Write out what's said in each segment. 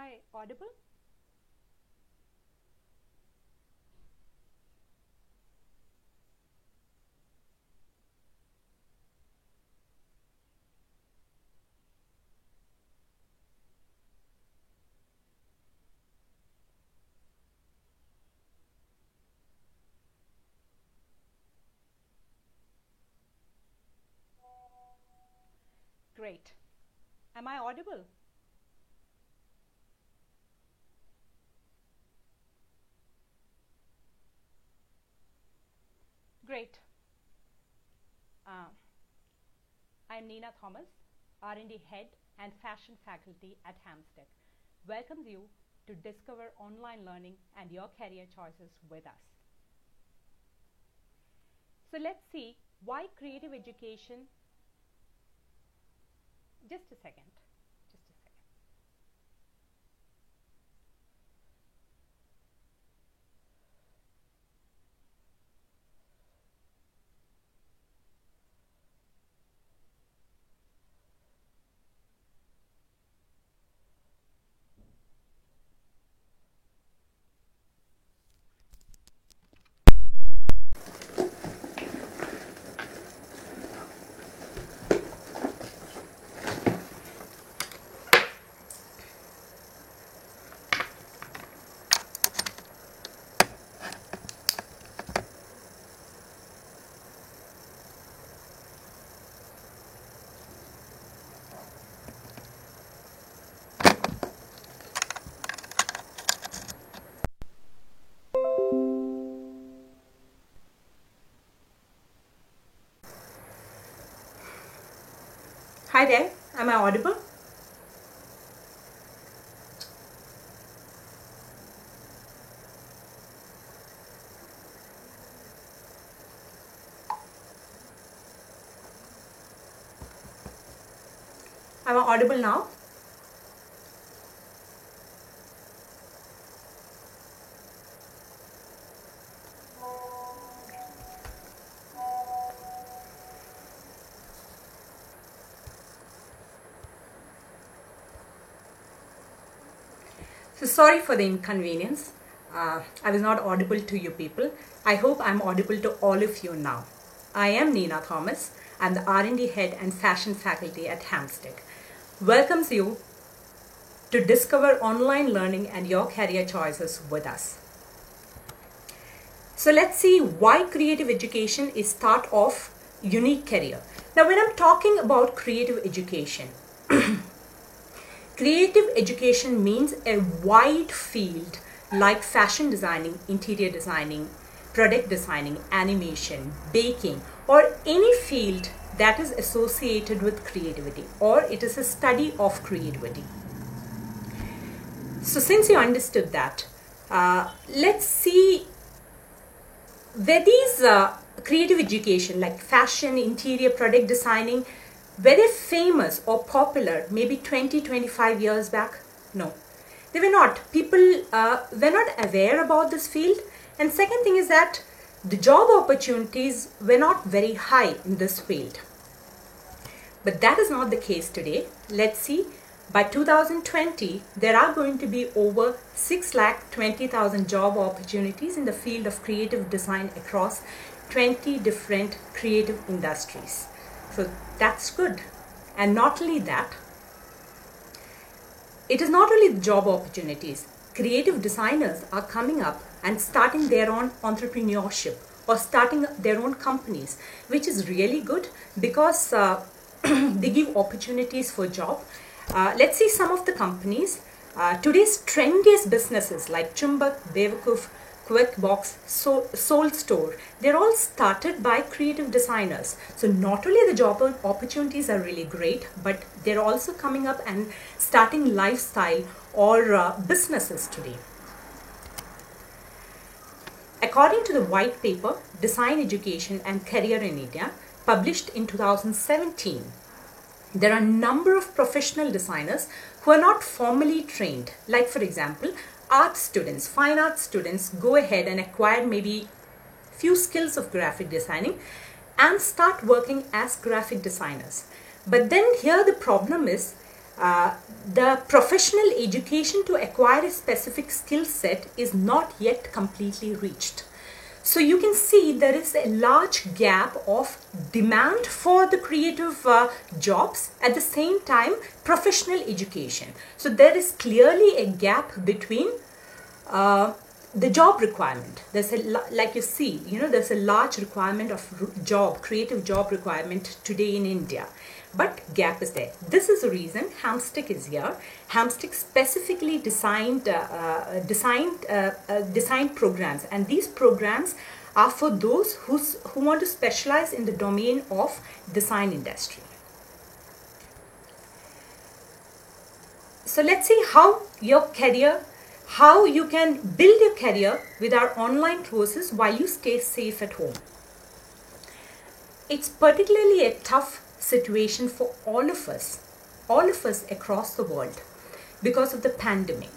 I audible? Great. Am I audible? Great. Uh, I'm Neena Thomas, R&D Head and Fashion Faculty at Hampstead. Welcomes you to discover online learning and your career choices with us. So let's see why creative education. Just a second. Just a second. Hi there. Am I audible? Am I audible now? So sorry for the inconvenience. I was not audible to you people. I hope I'm audible to all of you now. I am Neena Thomas. I'm the R&D Head and Fashion Faculty at Hampstead. Welcomes you to discover online learning and your career choices with us. So let's see why creative education is start of unique career. Now when I'm talking about creative education, creative education means a wide field like fashion designing, interior designing, product designing, animation, baking, or any field that is associated with creativity, or it is a study of creativity. So since you understood that, let's see where these creative education like fashion, interior, product designing, were they famous or popular maybe 20-25 years back? No, they were not. People were not aware about this field. And second thing is that the job opportunities were not very high in this field. But that is not the case today. Let's see. By 2020, there are going to be over 6,20,000 job opportunities in the field of creative design across 20 different creative industries. So that's good. And not only that, it is not only the job opportunities. Creative designers are coming up and starting their own entrepreneurship or starting their own companies, which is really good because they give opportunities for job. Let's see some of the companies. Today's trendiest businesses like Chumbak, Bewakoof, QuickBox, Soul Store, they're all started by creative designers. So not only the job opportunities are really great, but they're also coming up and starting lifestyle or businesses today. According to the white paper, Design Education and Career in India, published in 2017, there are a number of professional designers who are not formally trained. Like for example, art students, fine art students go ahead and acquire maybe few skills of graphic designing and start working as graphic designers. But then here the problem is the professional education to acquire a specific skill set is not yet completely reached. So you can see there is a large gap of demand for the creative jobs, at the same time professional education. So there is clearly a gap between the job requirement. There's like you see, there's a large requirement of creative job requirement today in India. But gap is there. This is the reason Hamstick is here. Hamstick specifically designed programs, and these programs are for those who want to specialize in the domain of design industry. So let's see how you can build your career with our online courses while you stay safe at home. It's particularly a tough situation for all of us across the world because of the pandemic.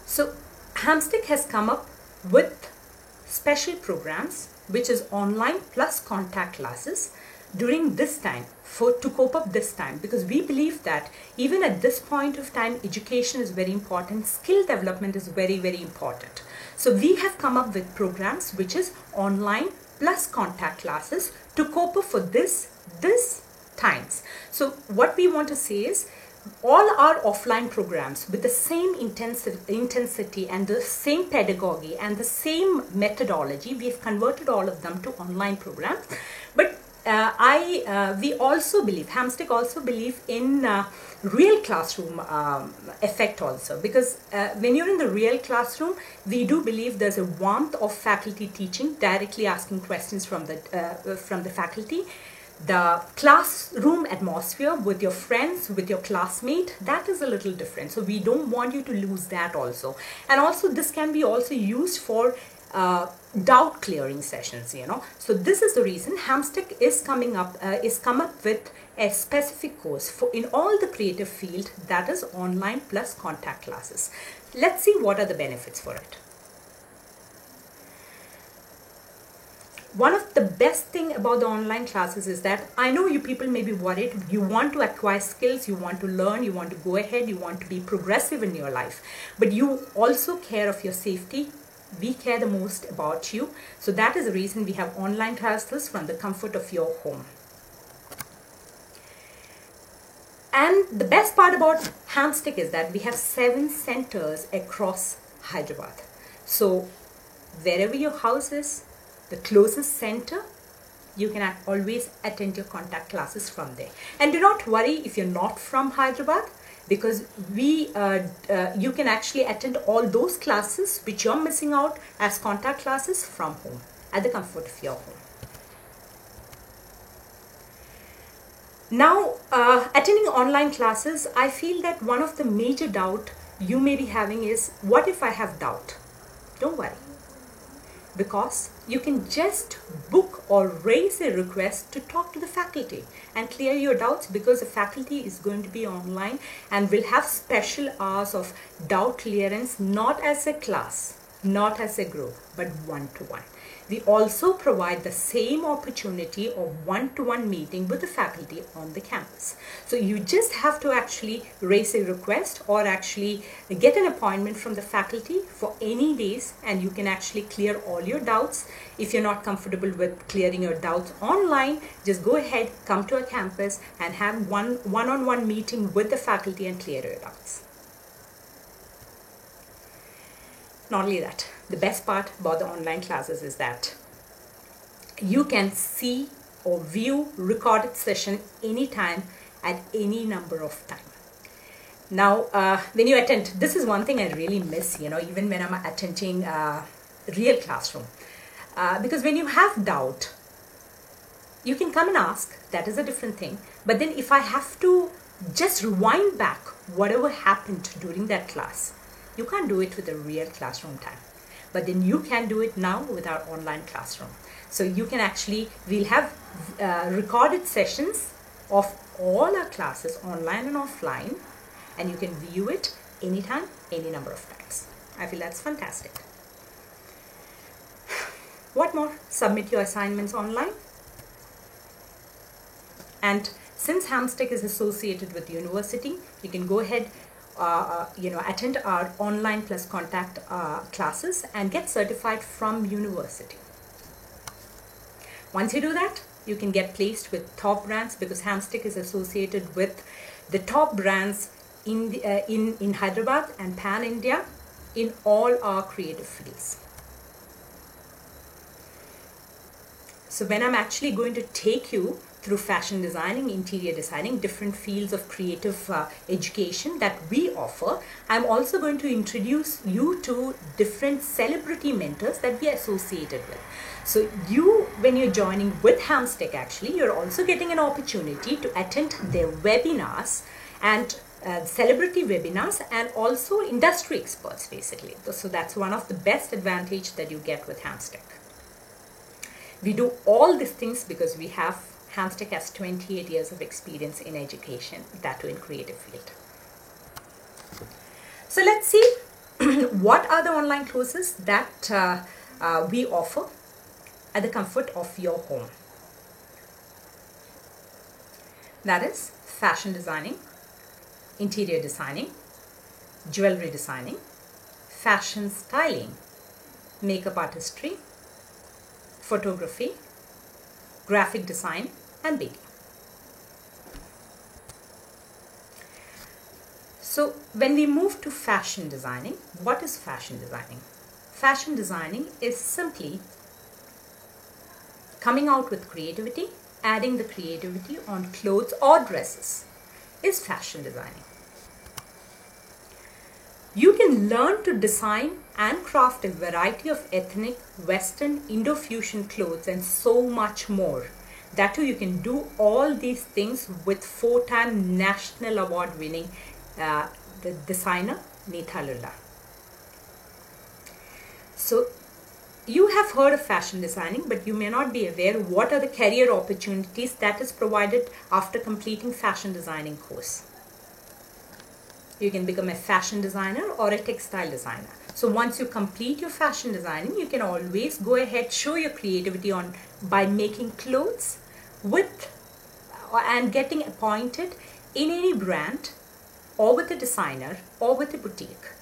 So Hamstick has come up with special programs, which is online plus contact classes during this time to cope up this time, because we believe that even at this point of time, education is very important, skill development is very, very important. So we have come up with programs which is online plus contact classes to cope up for this times. So what we want to say is all our offline programs with the same intensity and the same pedagogy and the same methodology, we've converted all of them to online programs. But we also believe, Hamstick also believe in real classroom effect also, because when you're in the real classroom, we do believe there's a warmth of faculty teaching, directly asking questions from the faculty. The classroom atmosphere with your friends, with your classmate, that is a little different. So we don't want you to lose that also. And also this can be also used for doubt clearing sessions, So this is the reason Hamstick is come up with a specific course for in all the creative field, that is online plus contact classes. Let's see what are the benefits for it. One of the best thing about the online classes is that I know you people may be worried, you want to acquire skills, you want to learn, you want to go ahead, you want to be progressive in your life, but you also care of your safety. We care the most about you. So that is the reason we have online classes from the comfort of your home. And the best part about Hamstick is that we have 7 centers across Hyderabad. So wherever your house is, the closest center, you can always attend your contact classes from there. And do not worry if you're not from Hyderabad, because you can actually attend all those classes which you're missing out as contact classes from home, at the comfort of your home. Now, attending online classes, I feel that one of the major doubt you may be having is, what if I have doubt? Don't worry, because you can just book or raise a request to talk to the faculty and clear your doubts, because the faculty is going to be online and will have special hours of doubt clearance, not as a class, not as a group, but one-to-one. We also provide the same opportunity of one-to-one meeting with the faculty on the campus. So you just have to actually raise a request or actually get an appointment from the faculty for any days, and you can actually clear all your doubts. If you're not comfortable with clearing your doubts online, just go ahead, come to our campus and have one-on-one meeting with the faculty and clear your doubts. Not only that, the best part about the online classes is that you can see or view recorded session anytime at any number of time. Now, when you attend, this is one thing I really miss, even when I'm attending real classroom. Because when you have doubt, you can come and ask, that is a different thing. But then if I have to just rewind back whatever happened during that class, you can't do it with a real classroom time. But then you can do it now with our online classroom. So you can actually, we'll have recorded sessions of all our classes online and offline, and you can view it anytime, any number of times. I feel that's fantastic. What more? Submit your assignments online and Since Hamstech is associated with university, you can go ahead, attend our online plus contact classes and get certified from university. Once you do that, you can get placed with top brands, because Hamstech is associated with the top brands in Hyderabad and Pan India in all our creative fields. So when I'm actually going to take you through fashion designing, interior designing, different fields of creative education that we offer, I'm also going to introduce you to different celebrity mentors that we are associated with. So when you're joining with Hamstech, actually, you're also getting an opportunity to attend their webinars and celebrity webinars, and also industry experts, basically. So that's one of the best advantage that you get with Hamstech. We do all these things because Hamstech has 28 years of experience in education, that too in creative field. So let's see what are the online courses that we offer at the comfort of your home. That is fashion designing, interior designing, jewelry designing, fashion styling, makeup artistry, photography, graphic design, and baking. So when we move to fashion designing, what is fashion designing? Fashion designing is simply coming out with creativity, adding the creativity on clothes or dresses is fashion designing. You can learn to design and craft a variety of ethnic, Western, Indo-fusion clothes and so much more. That too, you can do all these things with 4-time national award winning the designer Neetha Lulla. So you have heard of fashion designing, but you may not be aware what are the career opportunities that is provided after completing fashion designing course. You can become a fashion designer or a textile designer. So once you complete your fashion designing, you can always go ahead, show your creativity by making clothes and getting appointed in any brand or with a designer or with a boutique.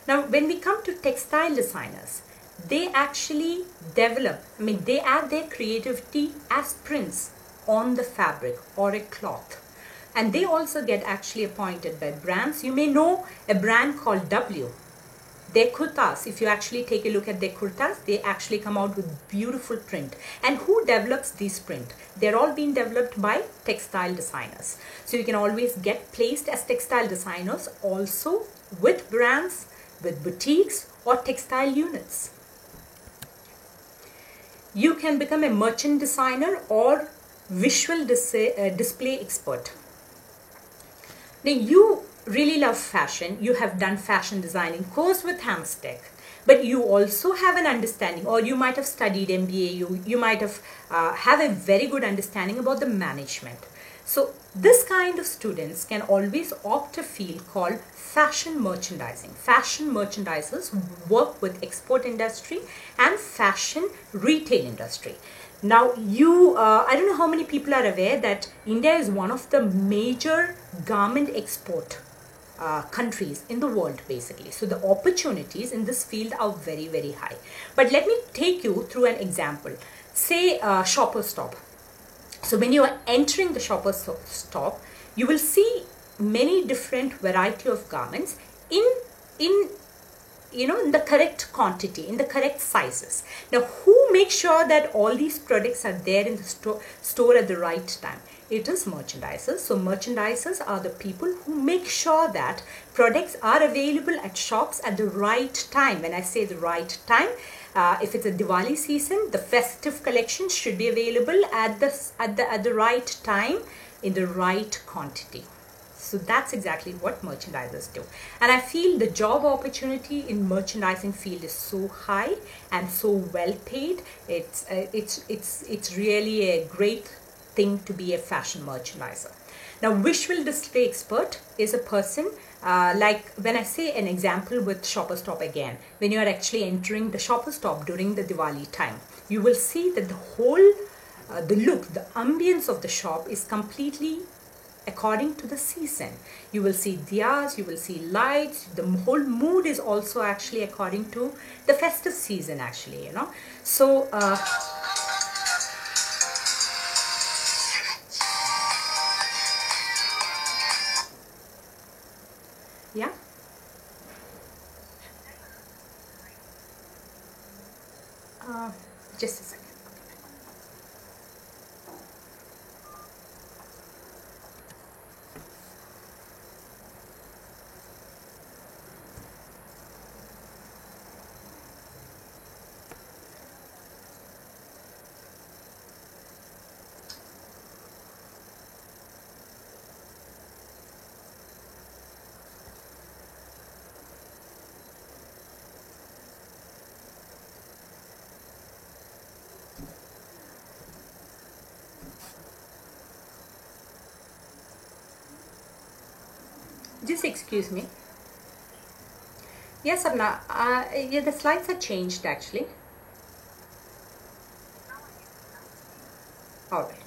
Now, when we come to textile designers, they actually they add their creativity as prints on the fabric or a cloth. And they also get actually appointed by brands. You may know a brand called W. Their kurtas, if you actually take a look at their kurtas, they actually come out with beautiful print. And who develops these print? They're all being developed by textile designers. So you can always get placed as textile designers also with brands, with boutiques or textile units. You can become a merchant designer or visual display expert. Now, you really love fashion. You have done fashion designing course with Hamstech, but you also have an understanding, or you might have studied MBA. You might have a very good understanding about the management. So this kind of students can always opt a field called fashion merchandising. Fashion merchandisers work with export industry and fashion retail industry. Now, I don't know how many people are aware that India is one of the major garment export countries in the world, basically. So the opportunities in this field are very, very high. But let me take you through an example. Say Shoppers Stop. So when you are entering the Shoppers Stop, you will see many different variety of garments in the correct quantity, in the correct sizes. Now, who makes sure that all these products are there in the store at the right time? It is merchandisers. So merchandisers are the people who make sure that products are available at shops at the right time. When I say the right time, if it's a Diwali season, the festive collections should be available at the right time in the right quantity. So that's exactly what merchandisers do. And I feel the job opportunity in merchandising field is so high and so well paid. It's really a great thing to be a fashion merchandiser. Now, visual display expert is a person, like when I say an example with Shoppers Stop again, when you are actually entering the Shoppers Stop during the Diwali time, you will see that the whole, the look, the ambience of the shop is completely according to the season. You will see diyas, you will see lights. The whole mood is also actually according to the festive season actually, you know. So yeah. Just a second. Just excuse me. Yes, Abna. Yeah, the slides are changed actually. All right.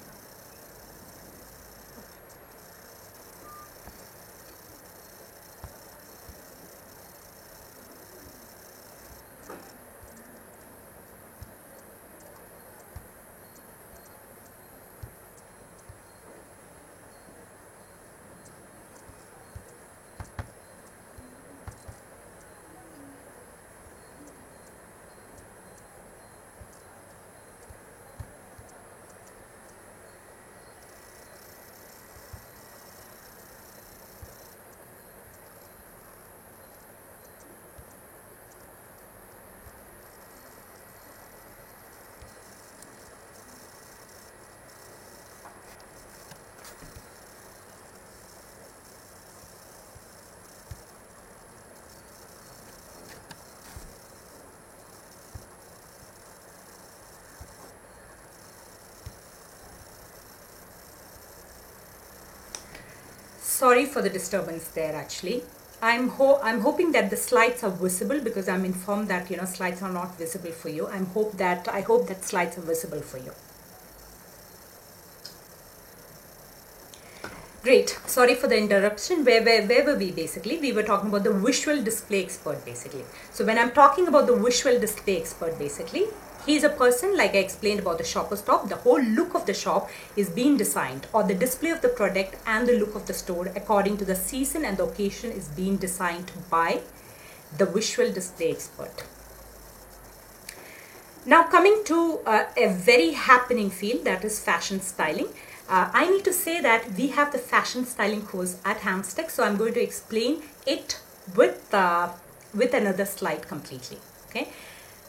Sorry for the disturbance there actually. I'm hoping that the slides are visible, because I'm informed that, you know, slides are not visible for you. I hope that slides are visible for you. Great. Sorry for the interruption. Where were we basically? We were talking about the visual display expert basically. So when I'm talking about the visual display expert basically, he's a person, like I explained about the shopper stop, the whole look of the shop is being designed, or the display of the product and the look of the store according to the season and the occasion is being designed by the visual display expert. Now coming to a very happening field, that is fashion styling. I need to say that we have the fashion styling course at Hamstech, so I'm going to explain it with another slide completely. Okay.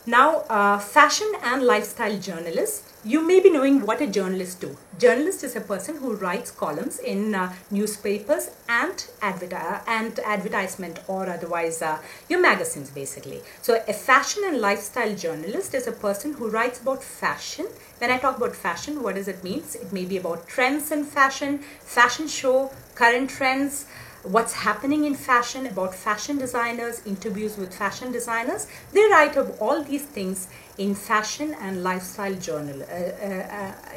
Now, fashion and lifestyle journalists. You may be knowing what a journalist do. Journalist is a person who writes columns in newspapers and advertisement, or otherwise your magazines basically. So a fashion and lifestyle journalist is a person who writes about fashion. When I talk about fashion, what does it mean? It may be about trends in fashion, fashion show, current trends, what's happening in fashion, about fashion designers, interviews with fashion designers. They write of all these things in fashion and lifestyle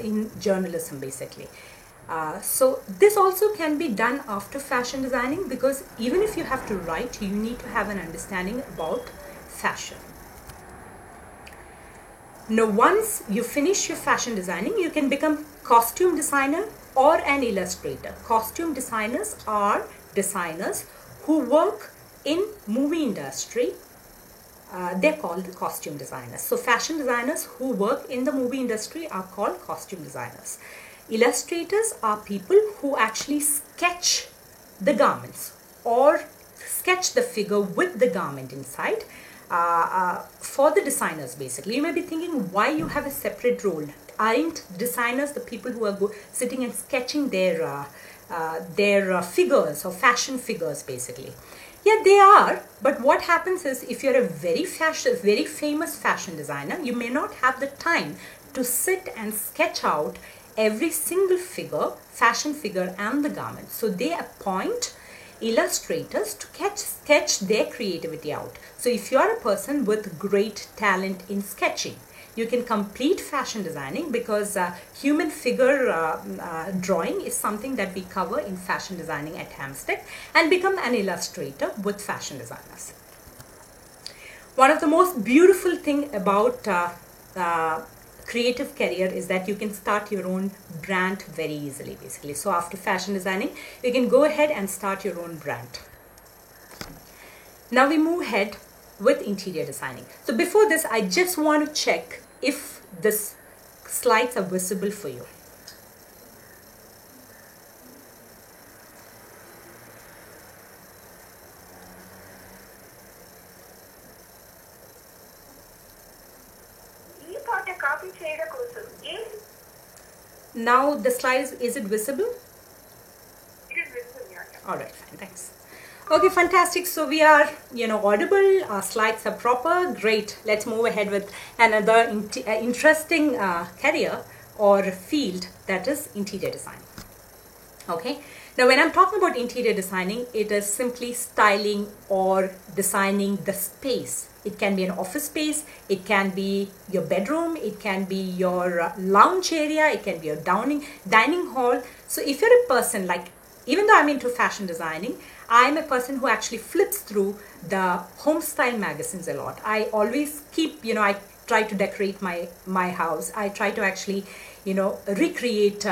in journalism basically. So this also can be done after fashion designing, because even if you have to write, you need to have an understanding about fashion. Now once you finish your fashion designing, you can become costume designer or an illustrator. Costume designers are designers who work in movie industry. They're called costume designers. So fashion designers who work in the movie industry are called costume designers. Illustrators are people who actually sketch the garments or sketch the figure with the garment inside. For the designers basically. You may be thinking, why you have a separate role? Aren't designers the people who are sitting and sketching their figures or fashion figures basically? Yeah, they are. But what happens is, if you're a very famous fashion designer, you may not have the time to sit and sketch out every single figure, fashion figure and the garment. So they appoint illustrators to sketch their creativity out. So if you are a person with great talent in sketching, you can complete fashion designing, because human figure drawing is something that we cover in fashion designing at Hampstead, and become an illustrator with fashion designers. One of the most beautiful thing about creative career is that you can start your own brand very easily, basically. So after fashion designing, you can go ahead and start your own brand. Now we move ahead with interior designing. So before this, I just want to check if this slides are visible for you. Now the slide is it visible? It is visible, yeah. All right, fine, thanks. Okay, fantastic. So we are, audible. Our slides are proper. Great. Let's move ahead with another interesting career or field, that is interior design. Okay. Now, when I'm talking about interior designing, it is simply styling or designing the space. It can be an office space, it can be your bedroom, it can be your lounge area, it can be your dining hall. So if you're a person like, even though I'm into fashion designing, I'm a person who actually flips through the home style magazines a lot. I always keep, I try to decorate my house. I try to actually, recreate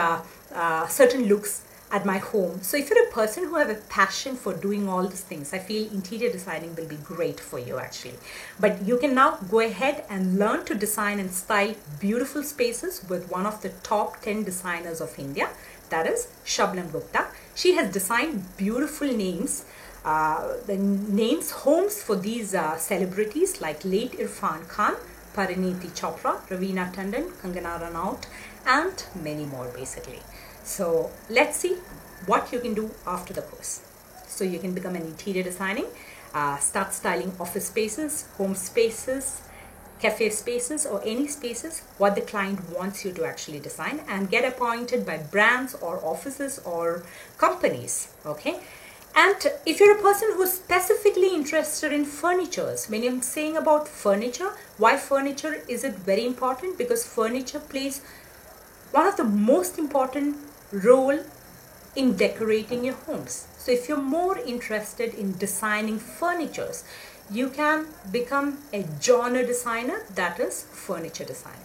certain looks at my home. So if you're a person who have a passion for doing all these things, I feel interior designing will be great for you actually. But you can now go ahead and learn to design and style beautiful spaces with one of the top 10 designers of India, that is Shabnam Gupta. She has designed beautiful names, homes for these celebrities like late Irfan Khan, Parineeti Chopra, Raveena Tandon, Kangana Ranaut, and many more basically. So let's see what you can do after the course. So you can become an interior designing, start styling office spaces, home spaces, cafe spaces, or any spaces what the client wants you to actually design, and get appointed by brands or offices or companies. Okay. And if you're a person who's specifically interested in furnitures, when I'm saying about furniture, why furniture is it very important? Because furniture plays one of the most important role in decorating your homes. So if you're more interested in designing furnitures, you can become a genre designer, that is furniture designing.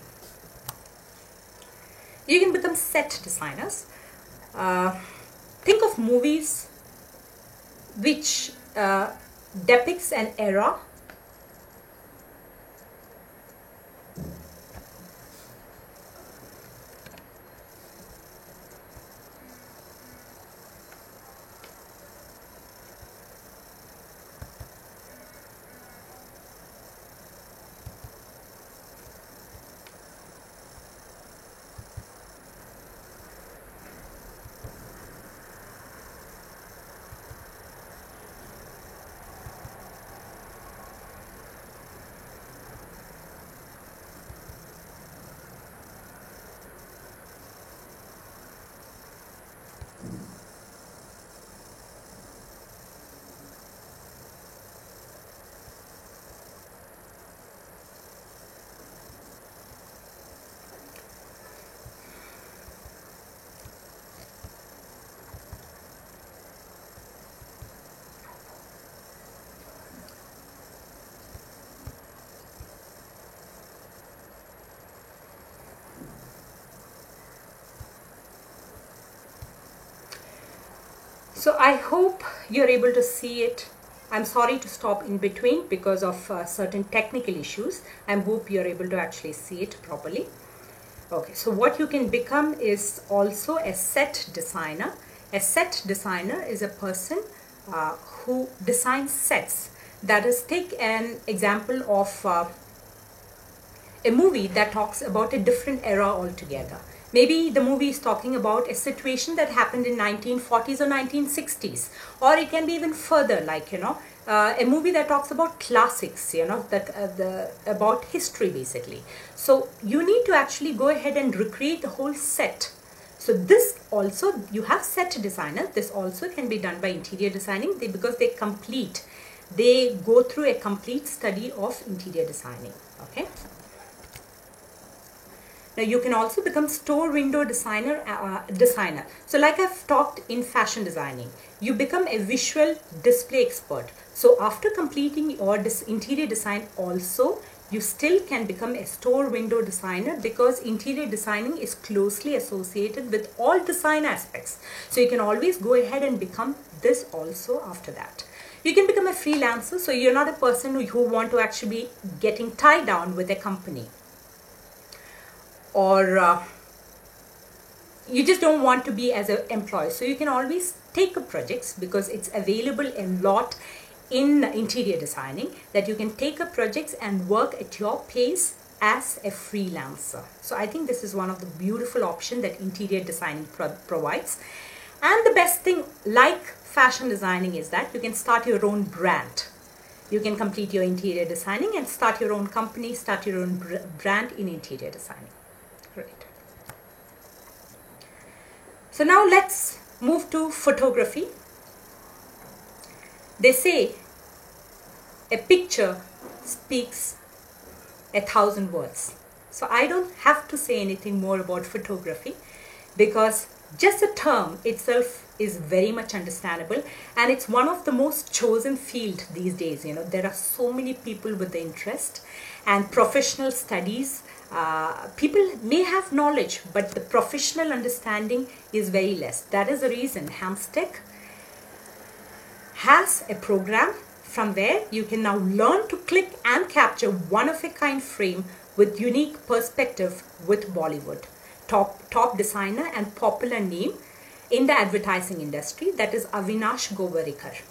You can become set designers. Think of movies which depicts an era. So I hope you're able to see it. I'm sorry to stop in between because of certain technical issues. I hope you're able to actually see it properly. Okay, so what you can become is also a set designer. A set designer is a person who designs sets. That is, take an example of a movie that talks about a different era altogether. Maybe the movie is talking about a situation that happened in 1940s or 1960s, or it can be even further, like a movie that talks about classics, that about history basically. So you need to actually go ahead and recreate the whole set. So this also, you have set designer. This also can be done by interior designing because they go through a complete study of interior designing. Okay. Now you can also become store window designer. So like I've talked in fashion designing, you become a visual display expert. So after completing your interior design also, you still can become a store window designer, because interior designing is closely associated with all design aspects. So you can always go ahead and become this also after that. You can become a freelancer. So you're not a person who want to actually be getting tied down with a company, or you just don't want to be as an employee. So you can always take up projects, because it's available a lot in interior designing, that you can take up projects and work at your pace as a freelancer. So I think this is one of the beautiful options that interior designing provides. And the best thing, like fashion designing, is that you can start your own brand. You can complete your interior designing and start your own company, start your own brand in interior designing. Great. So now let's move to photography. They say a picture speaks 1,000 words. So I don't have to say anything more about photography, because just the term itself is very much understandable, and it's one of the most chosen field these days. You know, there are so many people with the interest and professional studies. People may have knowledge, but the professional understanding is very less. That is the reason Hamstech has a program from where you can now learn to click and capture one-of-a-kind frame with unique perspective with Bollywood. Top designer and popular name in the advertising industry, that is Avinash Govarikar.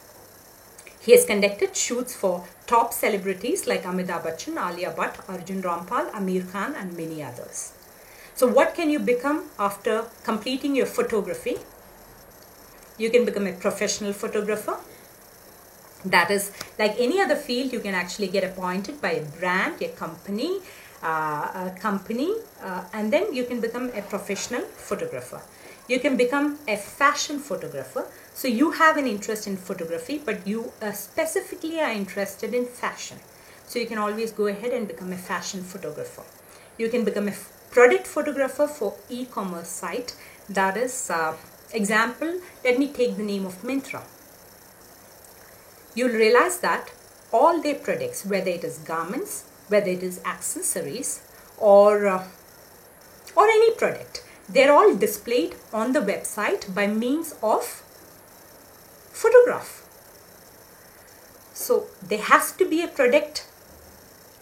He has conducted shoots for top celebrities like Amitabh Bachchan, Alia Bhatt, Arjun Rampal, Aamir Khan, and many others. So what can you become after completing your photography? You can become a professional photographer. That is like any other field, you can actually get appointed by a brand, a company, and then you can become a professional photographer. You can become a fashion photographer. So you have an interest in photography, but you specifically are interested in fashion. So you can always go ahead and become a fashion photographer. You can become a product photographer for e-commerce site. That is, example, let me take the name of Myntra. You'll realize that all their products, whether it is garments, whether it is accessories, or any product, they're all displayed on the website by means of photograph. So there has to be a product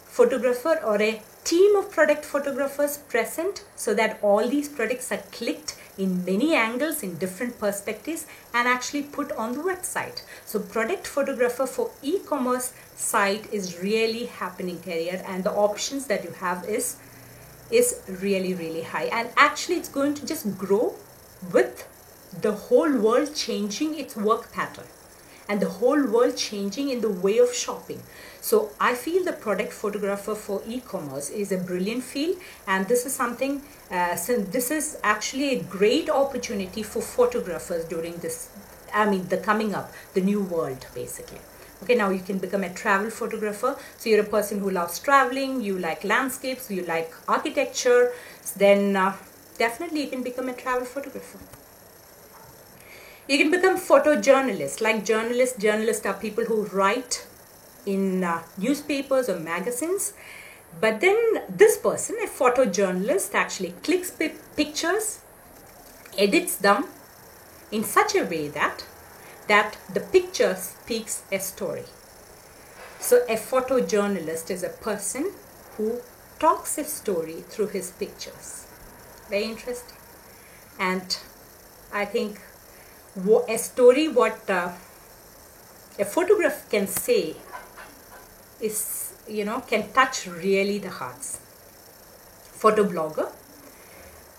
photographer or a team of product photographers present, so that all these products are clicked in many angles, in different perspectives, and actually put on the website. So product photographer for e-commerce site is really happening career, and the options that you have is really, really high. And actually it's going to just grow with the whole world changing its work pattern and the whole world changing in the way of shopping. So I feel the product photographer for e-commerce is a brilliant field, and this is something, so this is actually a great opportunity for photographers during this, the coming up, the new world basically. Okay, now you can become a travel photographer. So you're a person who loves traveling, you like landscapes, you like architecture, then definitely you can become a travel photographer. You can become photojournalist. Like journalists are people who write in newspapers or magazines. But then this person, a photojournalist, actually clicks pictures, edits them in such a way that the picture speaks a story. So a photojournalist is a person who talks a story through his pictures. Very interesting. And I think a story, what a photograph can say is, can touch really the hearts. Photoblogger,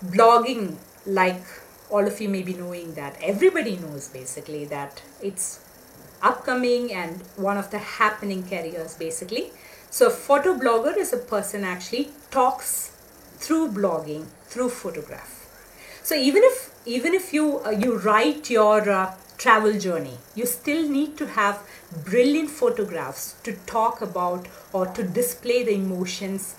blogging, like all of you may be knowing, that everybody knows basically that it's upcoming and one of the happening careers basically. So photoblogger is a person actually talks through blogging, through photograph. So even if you write your travel journey, you still need to have brilliant photographs to talk about or to display the emotions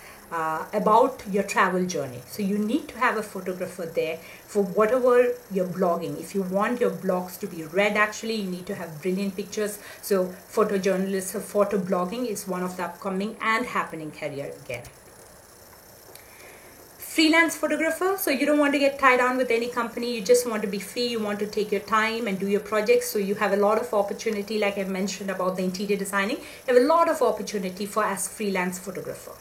about your travel journey. So you need to have a photographer there for whatever you're blogging. If you want your blogs to be read, actually, you need to have brilliant pictures. So photojournalism, photo blogging is one of the upcoming and happening career again. Freelance photographer, so you don't want to get tied down with any company, you just want to be free, you want to take your time and do your projects. So you have a lot of opportunity, like I mentioned about the interior designing, you have a lot of opportunity for as freelance photographer.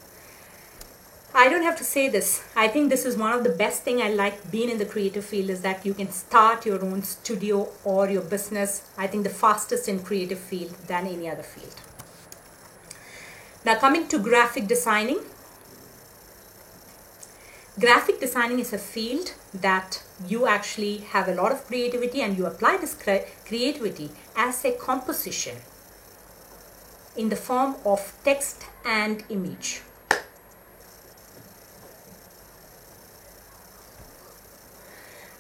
I don't have to say this. I think this is one of the best thing I like being in the creative field, is that you can start your own studio or your business. I think the fastest in creative field than any other field. Now coming to graphic designing. Graphic designing is a field that you actually have a lot of creativity, and you apply this creativity as a composition in the form of text and image.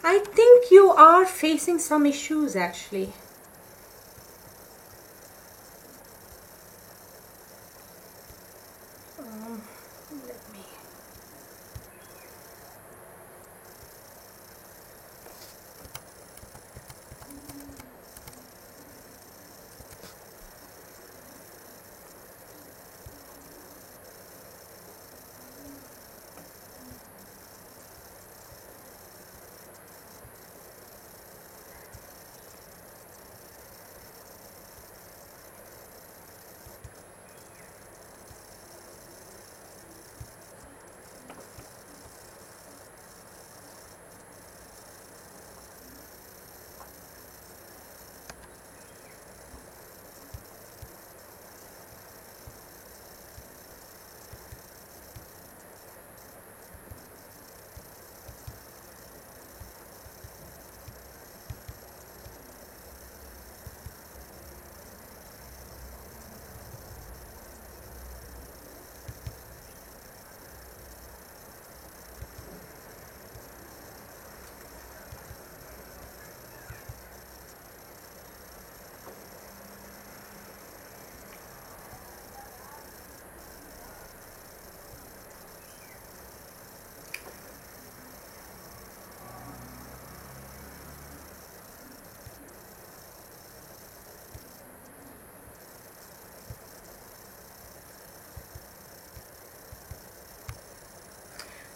I think you are facing some issues actually. Let me.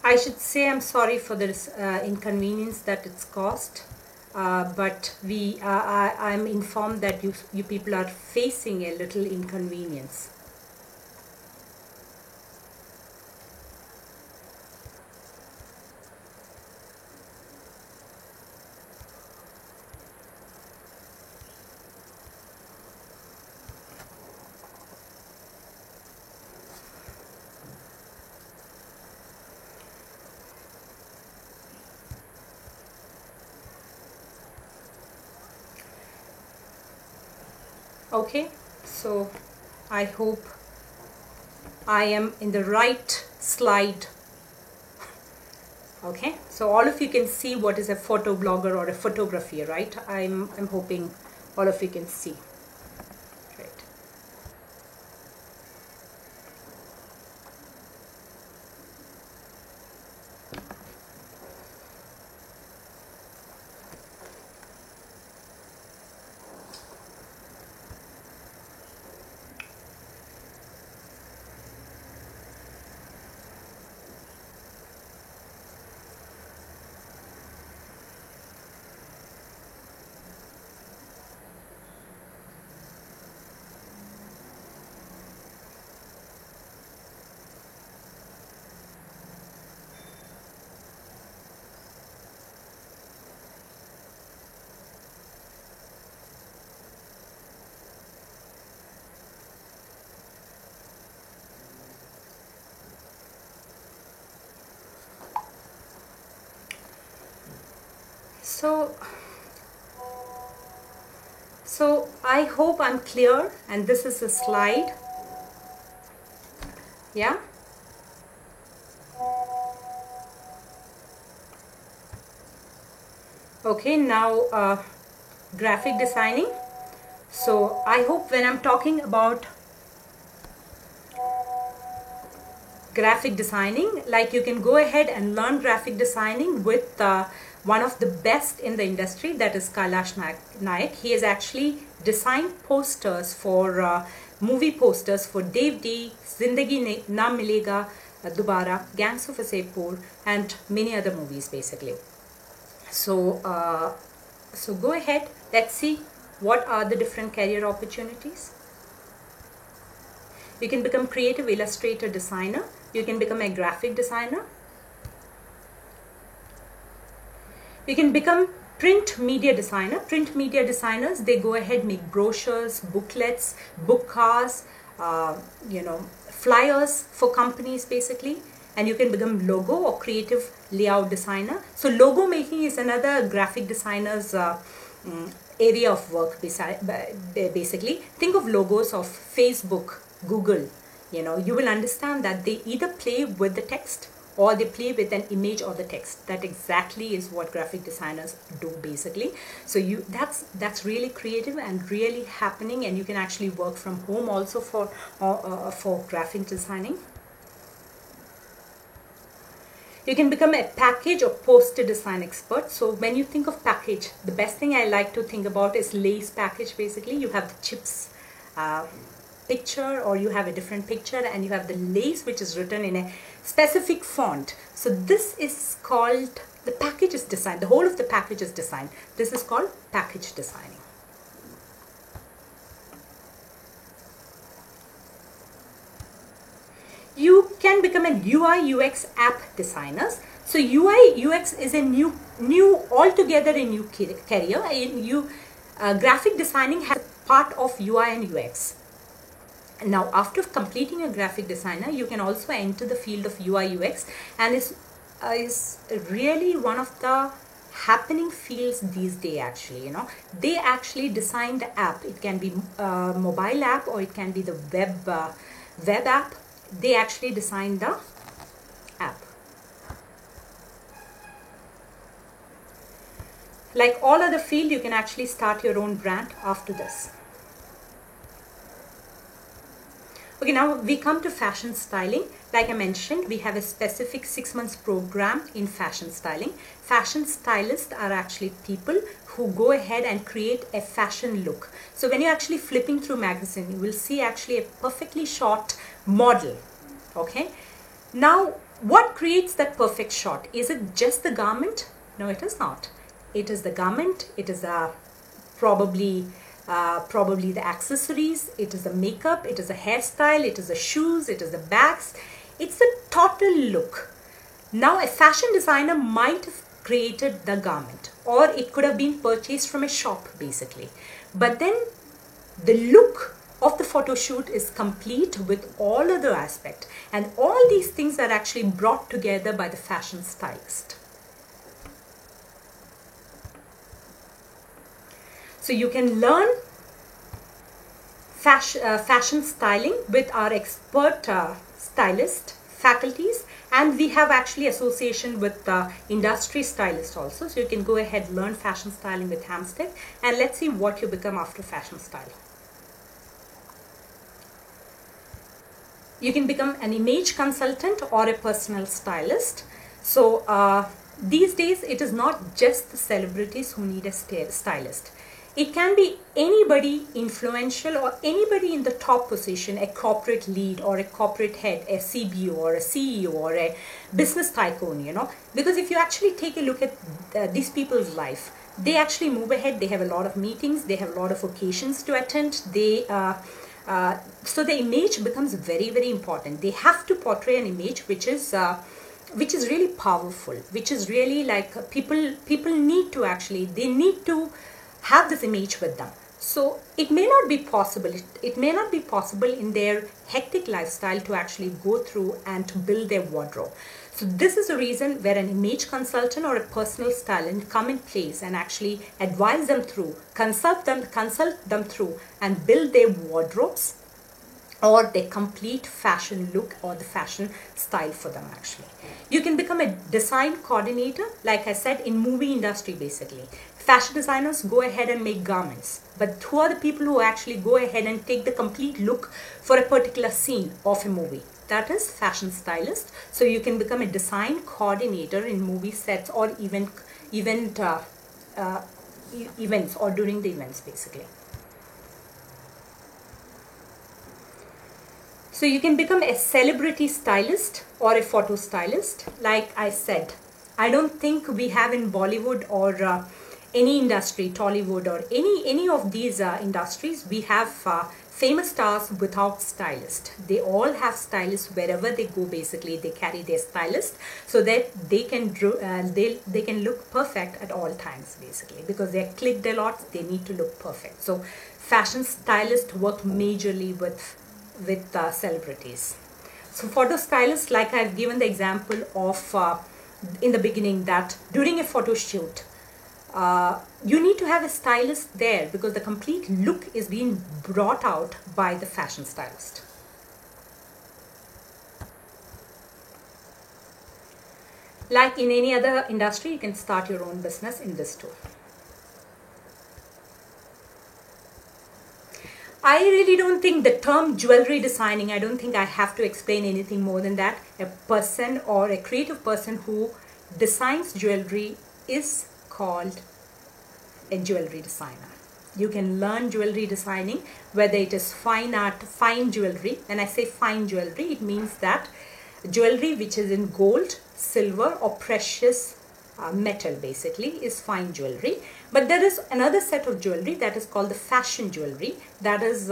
I should say I'm sorry for this inconvenience that it's caused, but I'm informed that you people are facing a little inconvenience. Okay, so I hope I am in the right slide. Okay, so all of you can see what is a photo blogger or a photography, right? I'm hoping all of you can see. Right. So I hope I'm clear, and this is a slide. Yeah. Okay, now graphic designing. So I hope when I'm talking about graphic designing, like you can go ahead and learn graphic designing with one of the best in the industry, that is Kailash Nayak. He has actually designed posters for movie posters for Dev D, Zindagi Na Milega Dobara, Gangs of Wasseypur, and many other movies basically. So so go ahead, let's see what are the different career opportunities. You can become creative illustrator designer. You can become a graphic designer. You can become print media designer. Print media designers, they go ahead, make brochures, booklets, book cards, flyers for companies basically. And you can become logo or creative layout designer. So logo making is another graphic designer's area of work basically. Think of logos of Facebook, Google. You will understand that they either play with the text or they play with an image or the text. That exactly is what graphic designers do basically. So that's really creative and really happening, and you can actually work from home also for graphic designing. You can become a package or poster design expert. So when you think of package, the best thing I like to think about is lace package basically. You have the chips picture, or you have a different picture, and you have the lace which is written in a specific font. So this is called, the package is designed, the whole of the package is designed. This is called package designing. You can become a UI UX app designer. So UI UX is a altogether a new career. Graphic designing has part of UI and UX. Now, after completing a graphic designer, you can also enter the field of UI UX, and is really one of the happening fields these days actually. They actually design the app. It can be a mobile app, or it can be the web app. They actually design the app. Like all other field, you can actually start your own brand after this. Okay, now we come to fashion styling. Like I mentioned, we have a specific 6 months program in fashion styling. Fashion stylists are actually people who go ahead and create a fashion look. So when you're actually flipping through magazine, you will see actually a perfectly shot model. Okay, now what creates that perfect shot? Is it just the garment? No, it is not. It is the garment, it is probably the accessories, it is the makeup, it is the hairstyle, it is the shoes, it is the bags. It's the total look. Now a fashion designer might have created the garment, or it could have been purchased from a shop basically. But then the look of the photo shoot is complete with all other aspects, and all these things are actually brought together by the fashion stylist. So you can learn fashion styling with our expert stylist faculties, and we have actually association with industry stylists also. So you can go ahead, learn fashion styling with Hampstead, and let's see what you become after fashion styling. You can become an image consultant or a personal stylist. So these days it is not just the celebrities who need a stylist. It can be anybody influential or anybody in the top position, a corporate lead or a corporate head, a CBO or a CEO or a business tycoon, Because if you actually take a look at these people's life, they actually move ahead. They have a lot of meetings. They have a lot of occasions to attend. So the image becomes very, very important. They have to portray an image which is really powerful, which is really like people need to actually, they need to have this image with them. So it may not be possible. It may not be possible in their hectic lifestyle to actually go through and to build their wardrobe. So this is a reason where an image consultant or a personal stylist come in place and actually advise them through, consult them through, and build their wardrobes or their complete fashion look or the fashion style for them actually. You can become a design coordinator, like I said, in movie industry basically. fashion designers go ahead and make garments, but who are the people who actually go ahead and take the complete look for a particular scene of a movie? That is fashion stylist. So you can become a design coordinator in movie sets or events or during the events basically. So you can become a celebrity stylist or a photo stylist. Like I said, I don't think we have in Bollywood or any industry, Tollywood or any of these industries, we have famous stars without stylist. They all have stylists wherever they go. Basically, they carry their stylist so that they can they can look perfect at all times. Basically, because they're clicked a lot, they need to look perfect. So, fashion stylists work majorly with celebrities. So, photo stylists, like I've given the example of in the beginning, that during a photo shoot, you need to have a stylist there because the complete look is being brought out by the fashion stylist. Like in any other industry, you can start your own business in this too. I really don't think the term jewelry designing, I don't think I have to explain anything more than that. A person or a creative person who designs jewelry is called a jewelry designer. You can learn jewelry designing, whether it is fine art, fine jewelry. When I say fine jewelry, it means that jewelry which is in gold, silver or precious metal basically is fine jewelry. But there is another set of jewelry that is called the fashion jewelry, that is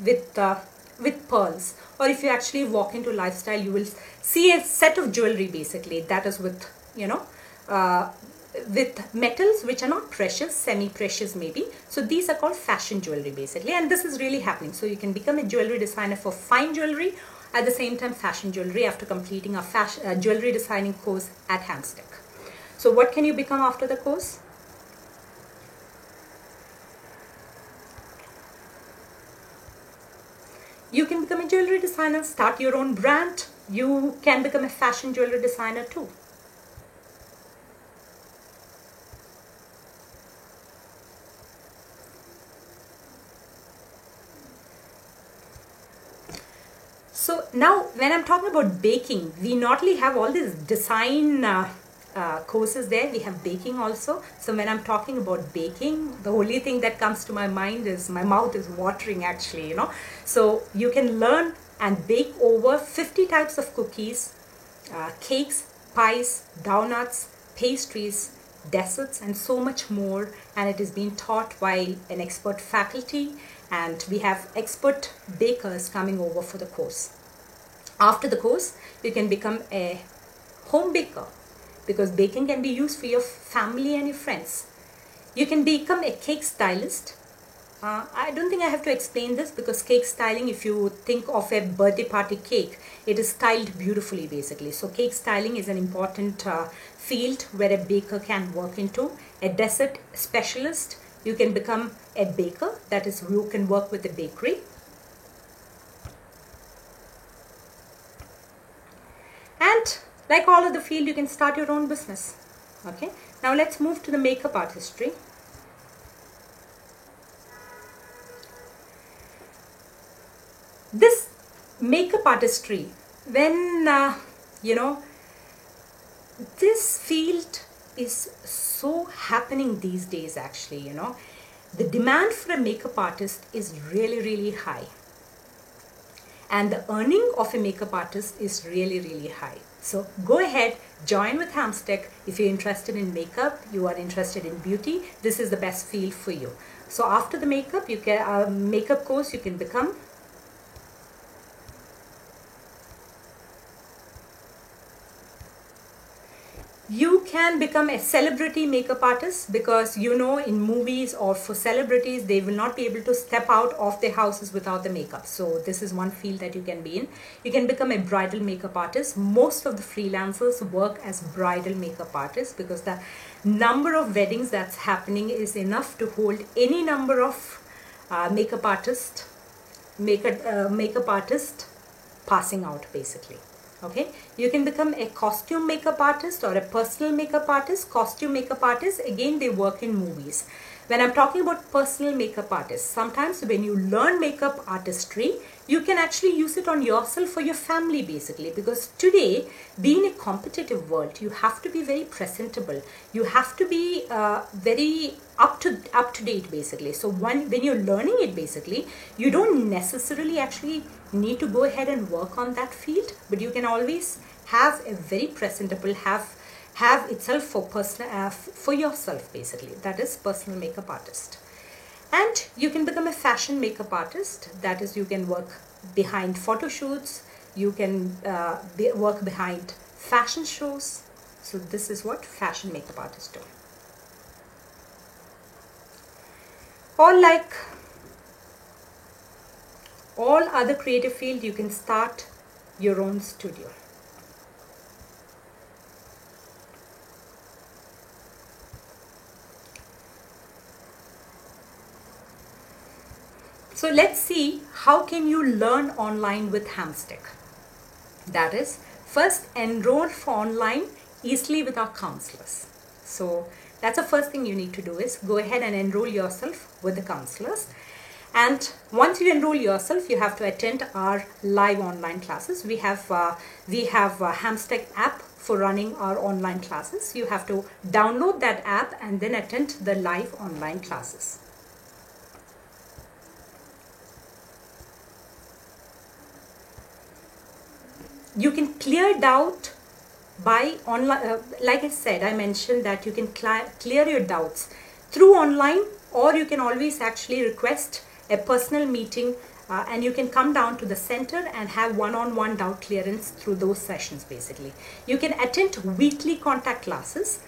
with pearls. Or if you actually walk into lifestyle, you will see a set of jewelry basically that is with, you know, with metals which are not precious, semi-precious maybe. So these are called fashion jewelry basically, and this is really happening. So you can become a jewelry designer for fine jewelry, at the same time fashion jewelry, after completing a jewelry designing course at Hamstick. So what can you become after the course? You can become a jewelry designer, start your own brand. You can become a fashion jewelry designer too. So now when I'm talking about baking, we not only have all these design courses there, we have baking also. So when I'm talking about baking, the only thing that comes to my mind is, my mouth is watering actually, you know. So you can learn and bake over 50 types of cookies, cakes, pies, donuts, pastries, desserts and so much more, and it is being taught by an expert faculty, and we have expert bakers coming over for the course. After the course, you can become a home baker, because baking can be used for your family and your friends. You can become a cake stylist. I don't think I have to explain this, because cake styling, if you think of a birthday party cake, it is styled beautifully basically. So cake styling is an important field where a baker can work into. A dessert specialist, you can become a baker, that is, you can work with a bakery. And like all of the field, you can start your own business. Okay, now let's move to the makeup artistry. This makeup artistry, when you know, this field is so happening these days actually, you know. The demand for a makeup artist is really high, and the earning of a makeup artist is really high. So go ahead, join with Hamstick. If you're interested in makeup, you are interested in beauty, this is the best field for you. So after the makeup, you can makeup course, you can become a celebrity makeup artist, because you know, in movies or for celebrities, they will not be able to step out of their houses without the makeup. So this is one field that you can be in. You can become a bridal makeup artist. Most of the freelancers work as bridal makeup artists, because the number of weddings that's happening is enough to hold any number of makeup artist passing out basically. Okay, you can become a costume makeup artist or a personal makeup artist. Costume makeup artists, again, they work in movies. When I'm talking about personal makeup artists, sometimes when you learn makeup artistry, you can actually use it on yourself for your family basically, because today, being a competitive world, you have to be very presentable. You have to be very up to date basically. So when you're learning it basically, you don't necessarily actually need to go ahead and work on that field, but you can always have a very presentable, have itself for personal for yourself basically. That is personal makeup artist. And you can become a fashion makeup artist. That is, you can work behind photo shoots, you can work behind fashion shows. So this is what fashion makeup artists do. Or like all other creative field, you can start your own studio. So let's see how can you learn online with Hamstick. That is, first enroll for online easily with our counselors. So that's the first thing you need to do, is go ahead and enroll yourself with the counselors. And once you enroll yourself, you have to attend our live online classes. We have a Hamstick app for running our online classes. You have to download that app and then attend the live online classes. You can clear doubt by online, like I said, I mentioned that you can clear your doubts through online, or you can always actually request a personal meeting and you can come down to the center and have one-on-one doubt clearance through those sessions basically. You can attend weekly contact classes.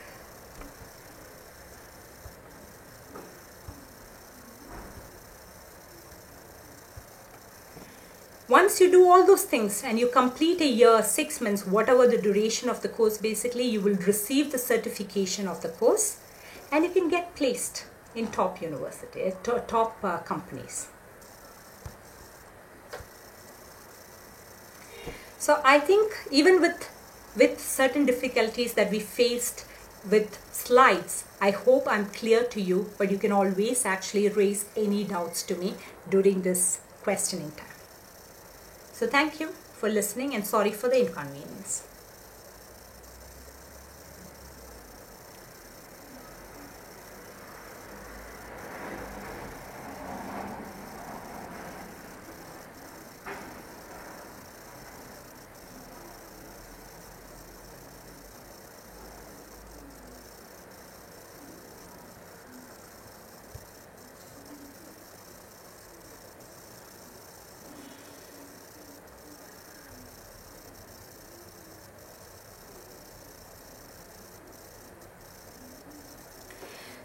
Once you do all those things and you complete a year, 6 months, whatever the duration of the course basically, you will receive the certification of the course and you can get placed in top university, top companies. So I think even with certain difficulties that we faced with slides, I hope I'm clear to you, but you can always actually raise any doubts to me during this questioning time. So thank you for listening and sorry for the inconvenience.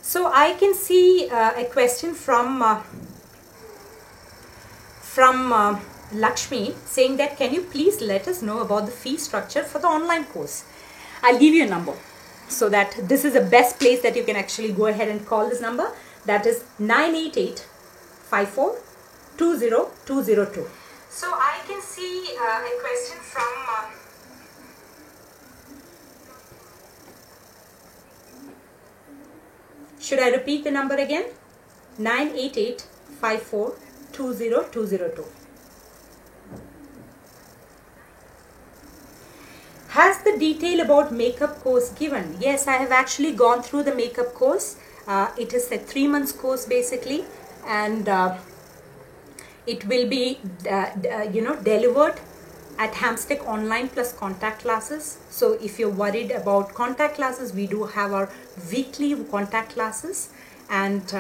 So I can see a question from Lakshmi saying that, can you please let us know about the fee structure for the online course? I'll give you a number so that this is the best place that you can actually go ahead and call this number. That is 988-54-20202. So I can see a question from should I repeat the number again? 988-54-20202. Has the detail about makeup course given? Yes, I have actually gone through the makeup course. It is a 3 months course basically, and it will be delivered at Hamstick online plus contact classes. So if you're worried about contact classes, we do have our weekly contact classes. And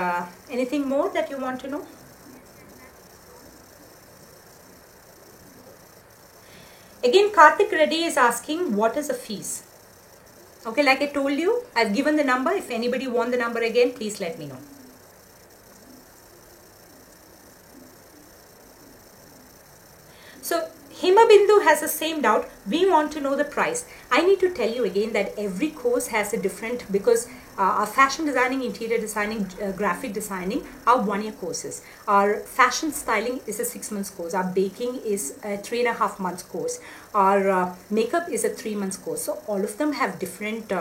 anything more that you want to know? Again, Karthik Reddy is asking, what is the fees? Okay, like I told you, I've given the number. If anybody wants the number again, please let me know. So Himabindu has the same doubt. We want to know the price. I need to tell you again that every course has a different, because Our fashion designing, interior designing, graphic designing are 1-year courses. Our fashion styling is a 6 months course. Our baking is a 3.5 months course. Our makeup is a 3 months course. So all of them have different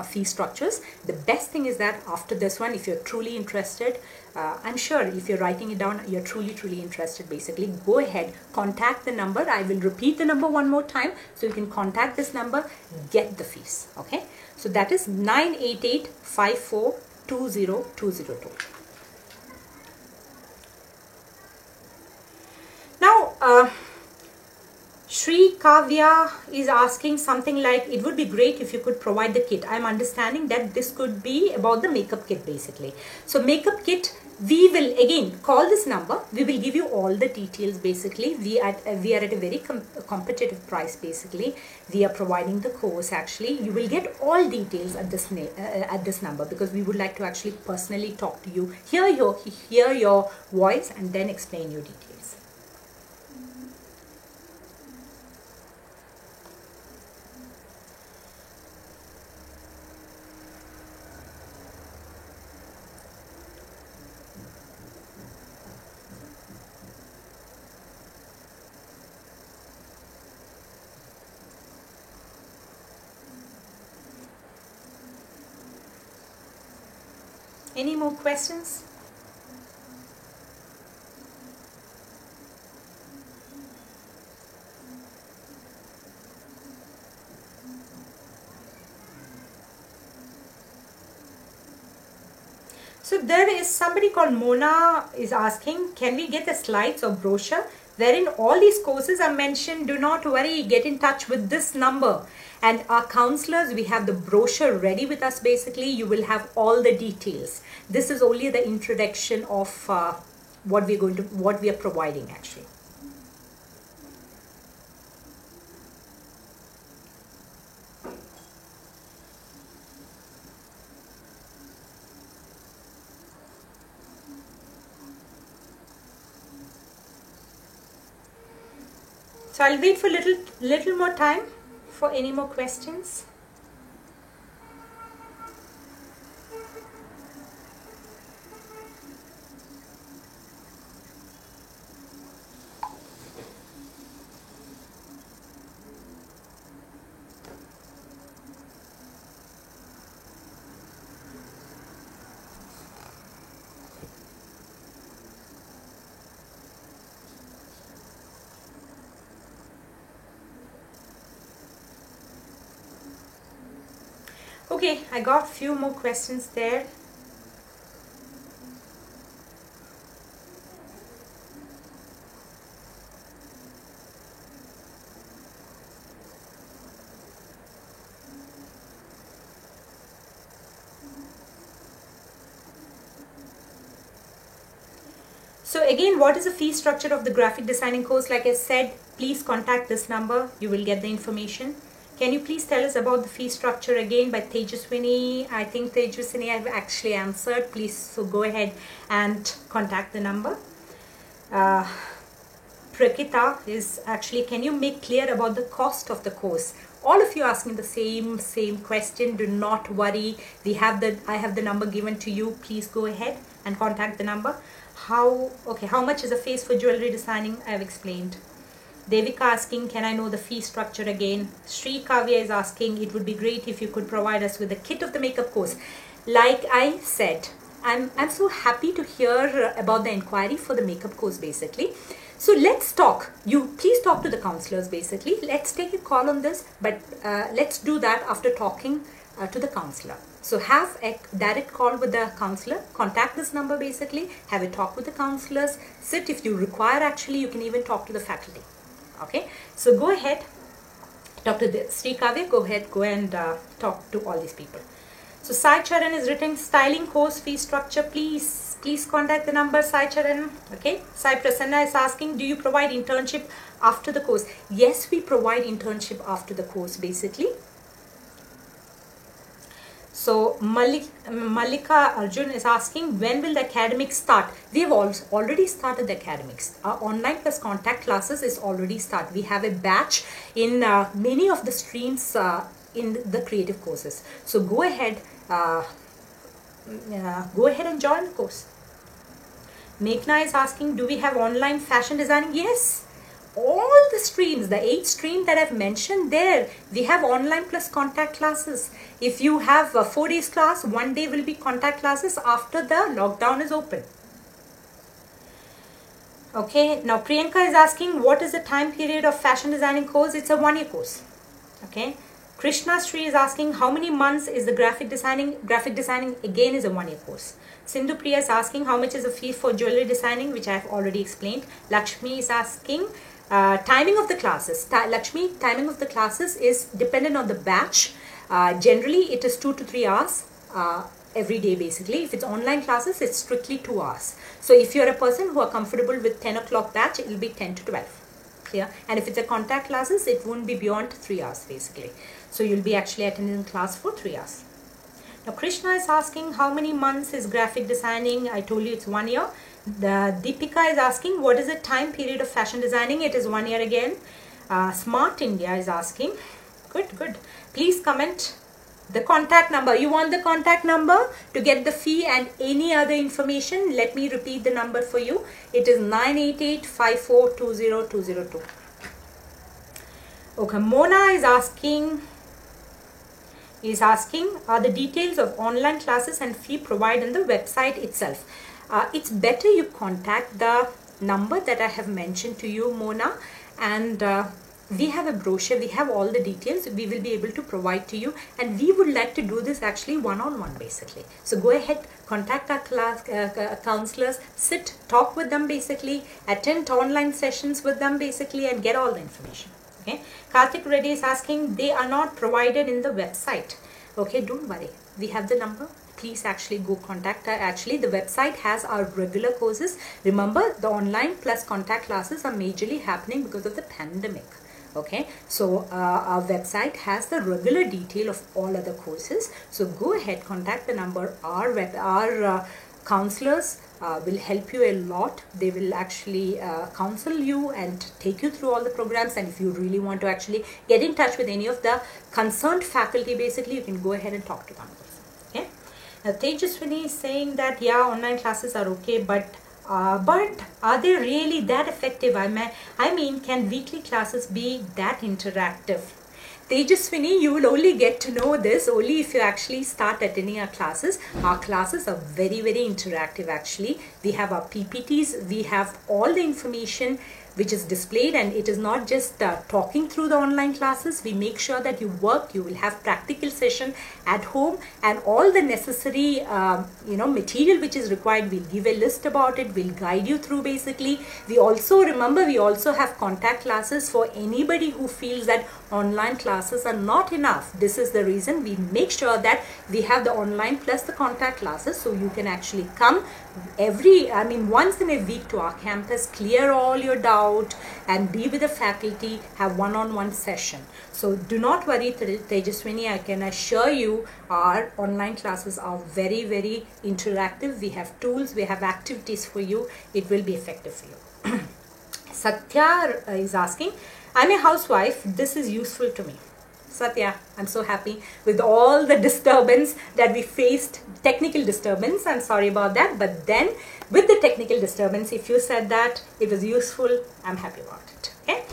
fee structures. The best thing is that after this one, if you're truly interested, I'm sure if you're writing it down, you're truly interested, basically go ahead, contact the number. I will repeat the number one more time, so you can contact this number, get the fees. Okay, so that is 988-5420-202. Now Shri Kavya is asking something like, it would be great if you could provide the kit. I'm understanding that this could be about the makeup kit, basically. So makeup kit, we will again call this number. We will give you all the details, basically. We are at a very competitive price, basically. We are providing the course, actually. You will get all details at this number, because we would like to actually personally talk to you, hear your voice, and then explain your details. Any more questions? So there is somebody called Mona is asking, can we get the slides or brochure wherein all these courses are mentioned? Do not worry, get in touch with this number. And our counselors, we have the brochure ready with us, basically. You will have all the details. This is only the introduction of what we are providing, actually. So I'll wait for little more time for any more questions. Okay, I got few more questions there. So again, what is the fee structure of the graphic designing course? Like I said, please contact this number. You will get the information. Can you please tell us about the fee structure again by Tejaswini? I think Tejaswini I've actually answered. Please, so go ahead and contact the number. Prakita is actually, can you make clear about the cost of the course? All of you asking the same question. Do not worry. I have the number given to you. Please go ahead and contact the number. How much is the fees for jewelry designing? I have explained. Devika asking, can I know the fee structure again? Sri Kavya is asking, it would be great if you could provide us with a kit of the makeup course. Like I said, I'm so happy to hear about the inquiry for the makeup course, basically. So let's talk. You please talk to the counselors, basically. Let's take a call on this, but let's do that after talking to the counselor. So have a direct call with the counselor, contact this number, basically, have a talk with the counselors, sit. If you require, actually, you can even talk to the faculty. Okay, so go ahead, talk to the Sri Kavya, go and talk to all these people. So Sai Charan is written, styling course fee structure, please contact the number, Sai Charan. Okay, Sai Prasanna is asking, do you provide internship after the course? Yes, we provide internship after the course, basically. So Malika Arjun is asking, when will the academics start? We have already started the academics. Our online plus contact classes is already started. We have a batch in many of the streams in the creative courses. So go ahead and join the course. Meghna is asking, do we have online fashion designing? Yes, all the streams, the 8 streams that I've mentioned there, we have online plus contact classes. If you have a 4 days class, 1 day will be contact classes after the lockdown is open. Okay, now Priyanka is asking, what is the time period of fashion designing course? It's a 1-year course. Okay, Krishna Sri is asking, how many months is the graphic designing? Graphic designing again is a 1-year course. Sindhu Priya is asking, how much is the fee for jewelry designing, which I have already explained. Lakshmi is asking, timing of the classes. Lakshmi, timing of the classes is dependent on the batch. Generally, it is 2 to 3 hours every day basically. If it's online classes, it's strictly 2 hours. So if you're a person who are comfortable with 10 o'clock batch, it will be 10 to 12. Clear? And if it's a contact classes, it won't be beyond 3 hours basically. So you'll be actually attending class for 3 hours. Now Krishna is asking, how many months is graphic designing? I told you it's 1 year. The Deepika is asking, what is the time period of fashion designing? It is 1 year again. Smart India is asking, good. Please comment the contact number. You want the contact number to get the fee and any other information? Let me repeat the number for you. It is 988-5420-202. Okay, Mona is asking, are the details of online classes and fee provided on the website itself? It's better you contact the number that I have mentioned to you, Mona, and we have a brochure, we have all the details we will be able to provide to you, and we would like to do this actually one-on-one basically. So go ahead, contact our class counselors, sit, talk with them basically, attend online sessions with them basically, and get all the information. Okay, Karthik Reddy is asking, they are not provided in the website. Okay, don't worry, we have the number. Please actually go contact her. Actually, the website has our regular courses. Remember, the online plus contact classes are majorly happening because of the pandemic. Okay, so our website has the regular detail of all other courses. So go ahead, contact the number. Our counselors will help you a lot. They will actually counsel you and take you through all the programs. And if you really want to actually get in touch with any of the concerned faculty, basically, you can go ahead and talk to them. Okay. Now, Tejaswini is saying that, yeah, online classes are okay, but are they really that effective? I mean, can weekly classes be that interactive? Tejaswini, you will only get to know this only if you actually start attending our classes. Our classes are very, very interactive actually. We have our PPTs, we have all the information which is displayed, and it is not just talking through the online classes. We make sure that you work, you will have practical session at home, and all the necessary material which is required, we'll give a list about it, we'll guide you through basically. We also have contact classes for anybody who feels that online classes are not enough. This is the reason we make sure that we have the online plus the contact classes, so you can actually come once in a week to our campus, clear all your doubt and be with the faculty, have one-on-one session. So do not worry, Tejaswini, I can assure you our online classes are very, very interactive. We have tools, we have activities for you. It will be effective for you. Satya is asking, I'm a housewife, this is useful to me. Satya, I'm so happy with all the disturbance that we faced, technical disturbance, I'm sorry about that, but then with the technical disturbance, if you said that it was useful, I'm happy about it. Okay.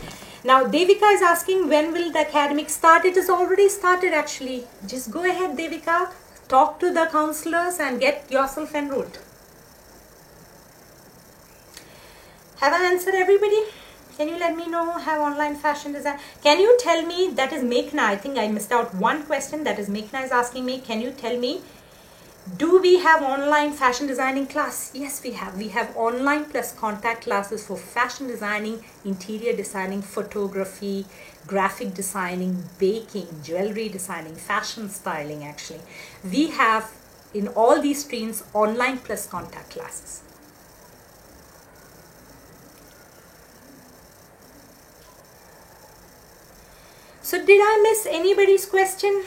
Now Devika is asking, when will the academic start? It has already started actually. Just go ahead, Devika, talk to the counselors and get yourself enrolled. Have I answered everybody? Can you let me know, have online fashion design? Can you tell me, that is Meghna, I think I missed out one question, that is Meghna is asking me, can you tell me, do we have online fashion designing class? Yes, we have. We have online plus contact classes for fashion designing, interior designing, photography, graphic designing, baking, jewelry designing, fashion styling actually. We have in all these streams online plus contact classes. So did I miss anybody's question?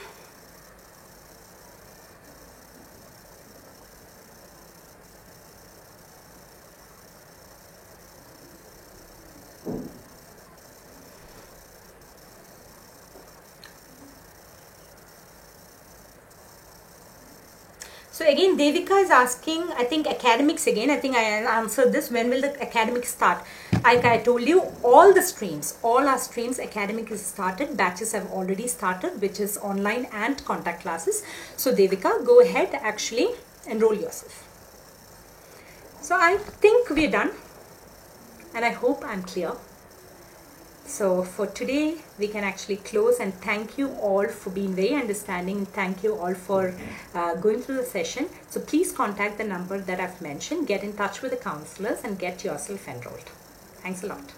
So again, Devika is asking, I think academics again, I think I answered this. When will the academics start? Like I told you, all the streams, all our streams, academic is started. Batches have already started, which is online and contact classes. So Devika, go ahead, actually enroll yourself. So I think we're done, and I hope I'm clear. So for today, we can actually close, and thank you all for being very understanding, and thank you all for going through the session. So please contact the number that I've mentioned, get in touch with the counselors and get yourself enrolled. Thanks a lot.